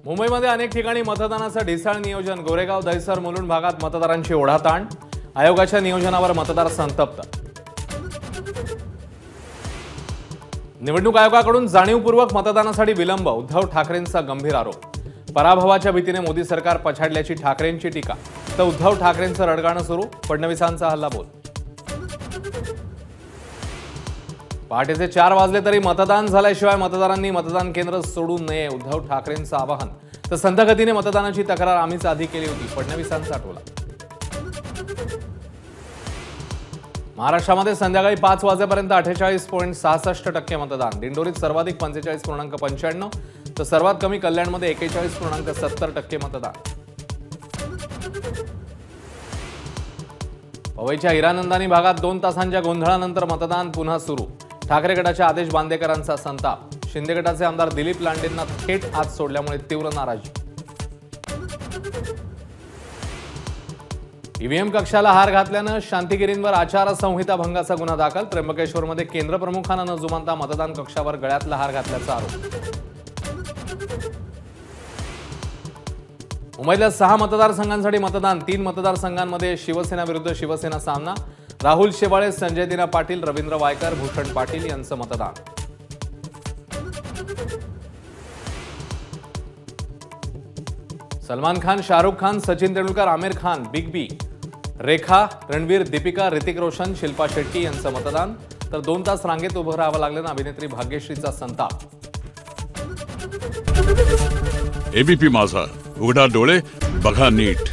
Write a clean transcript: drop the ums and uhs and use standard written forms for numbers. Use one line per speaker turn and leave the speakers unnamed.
मुंबईमध्ये अनेक ठिकाणी मतदानाचं ढिसाळ नियोजन। गोरेगाव, दहिसर, मुलुंड भागात मतदारांची ओढाताण। आयोगाच्या नियोजनावर मतदार संतप्त। निवडणूक आयोगाकडून जाणीवपूर्वक मतदानासाठी विलंब। उद्धव ठाकरेंचा गंभीर आरोप। पराभवाच्या भीतीने मोदी सरकार पछाडल्याची ठाकरेंची टीका। तर उद्धव ठाकरेंचं रडगाणं सुरू। फडणवीसांचा हल्लाबोल। पहाटेचे 4 वाजले तरी मतदान झाल्याशिवाय मतदारांनी मतदान केंद्र सोडू नये, उद्धव ठाकरेंचं आवाहन। तर संथ गतीने मतदानाची तक्रार आम्हीच आधी केली होती, फडणवीसांचा टोला। महाराष्ट्रामध्ये संध्याकाळी 5 वाजेपर्यंत 48.66% मतदान। दिंडोरीत सर्वाधिक 45.95, तर सर्वात कमी कल्याणमध्ये 41.70% मतदान। पवईच्या हिरानंदानी भागात 2 तासांच्या गोंधळानंतर मतदान पुन्हा सुरू। ठाकरे गटाच्या आदेश बांदेकरांचा संताप। शिंदे गटाचे आमदार दिलीप लांडेंना थेट आत सोडल्यामुळे तीव्र नाराजी। ईव्हीएम कक्षाला हार घातल्यानं शांतिगिरींवर आचारसंहिता भंगाचा गुन्हा दाखल। त्र्यंबकेश्वरमध्ये केंद्र प्रमुखांना न जुमानता मतदान कक्षावर गळ्यातला हार घातल्याचा आरोप। मुंबईतल्या 6 मतदारसंघांसाठी मतदान। 3 मतदारसंघांमध्ये शिवसेना विरुद्ध शिवसेना सामना। राहुल शेवाळे, संजय दिना पाटील, रवींद्र वायकर, भूषण पाटील यांचं मतदान। सलमान खान, शाहरुख खान, सचिन तेंडुलकर, आमिर खान, बिग बी, रेखा, रणवीर, दीपिका, ऋतिक रोशन, शिल्पा शेट्टी यांचं मतदान। तर 2 तास रांगेत उभं राहावं लागल्यानं अभिनेत्री भाग्यश्रीचा संताप।
एबीपी माझा, उघडा डोळे बघा नीट।